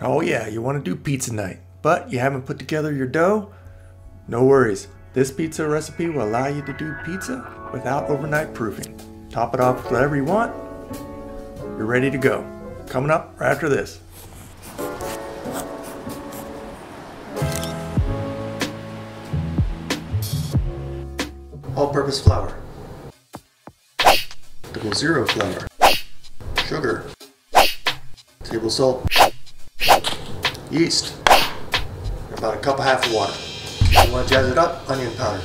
Oh yeah, you want to do pizza night, but you haven't put together your dough? No worries. This pizza recipe will allow you to do pizza without overnight proofing. Top it off with whatever you want. You're ready to go. Coming up right after this. All-purpose flour, double zero flour, sugar, table salt, yeast, and about a cup and a half of water. If you want to jazz it up, onion powder.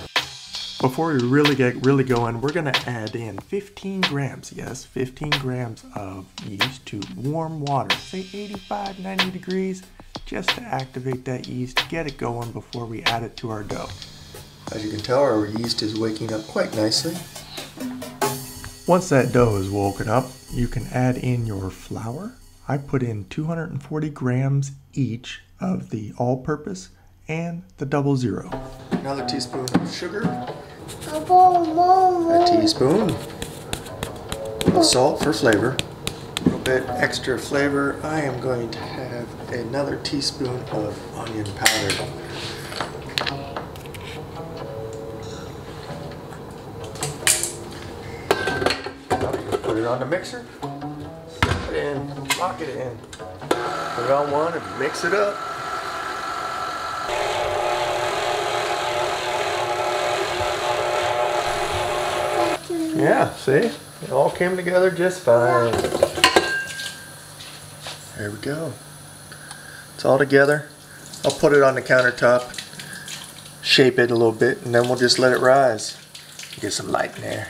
Before we really get going, we're going to add in 15 grams, yes, 15 grams of yeast to warm water, say 85, 90 degrees, just to activate that yeast, get it going before we add it to our dough. As you can tell, our yeast is waking up quite nicely. Once that dough is woken up, you can add in your flour. I put in 240 grams each of the all-purpose and the double zero. Another teaspoon of sugar. A teaspoon of salt for flavor. A little bit extra flavor. I am going to have another teaspoon of onion powder. Put it on the mixer, slip it in, lock it in, put it on one and mix it up. Yeah, see? It all came together just fine. There we go. It's all together. I'll put it on the countertop, shape it a little bit, and then we'll just let it rise. Get some light in there.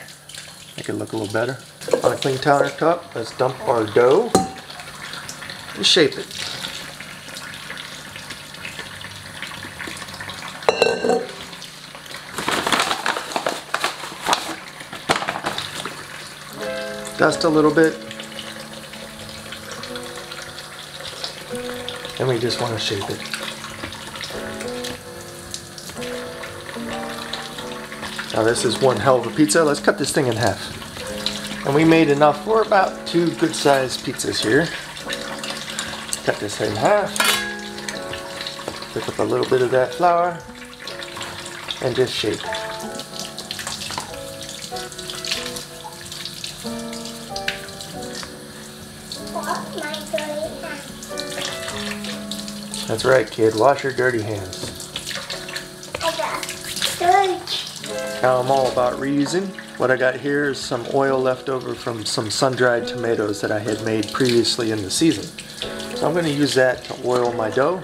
Make it look a little better. On a clean countertop, let's dump our dough and shape it. Dust a little bit. And we just want to shape it. Now this is one hell of a pizza. Let's cut this thing in half. And we made enough for about 2 good-sized pizzas here. Cut this in half. Pick up a little bit of that flour and just shape. That's right, kid. Wash your dirty hands. I got dirty. Now I'm all about reusing. What I got here is some oil left over from some sun-dried tomatoes that I had made previously in the season. So I'm going to use that to oil my dough,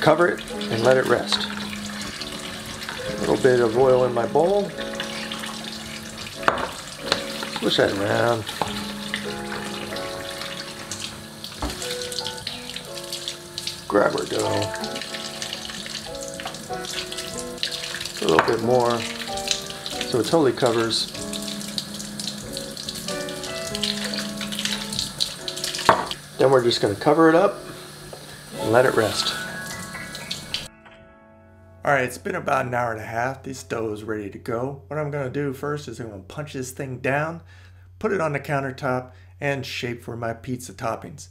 cover it, and let it rest. A little bit of oil in my bowl. Push that around. Grab our dough. A little bit more. So it totally covers. Then we're just going to cover it up and let it rest. Alright, it's been about an hour and a half. This dough is ready to go. What I'm going to do first is I'm going to punch this thing down, put it on the countertop, and shape for my pizza toppings.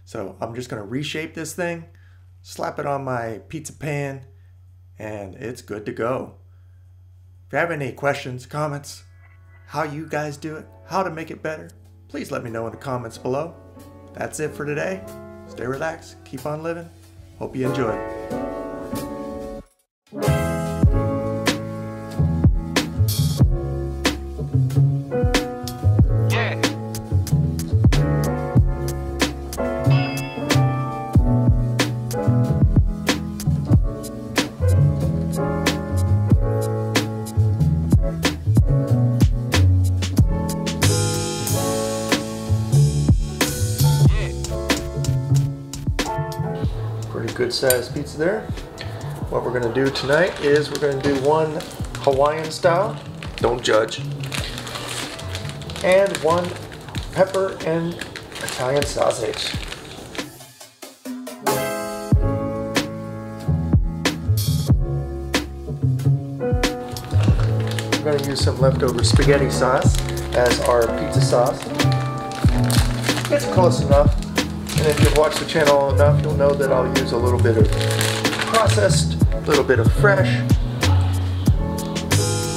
So I'm just going to reshape this thing, slap it on my pizza pan, and it's good to go. If you have any questions, comments, how you guys do it, how to make it better, please let me know in the comments below. That's it for today. Stay relaxed, keep on living. Hope you enjoyed. Good sized pizza there. What we're going to do tonight is we're going to do one Hawaiian style, don't judge, and one pepper and Italian sausage. We're going to use some leftover spaghetti sauce as our pizza sauce. It's close enough. And if you've watched the channel enough, you'll know that I'll use a little bit of processed, a little bit of fresh.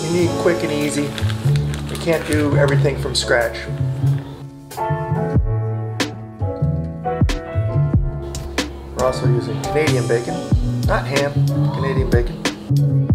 You need quick and easy. You can't do everything from scratch. We're also using Canadian bacon, not ham, Canadian bacon.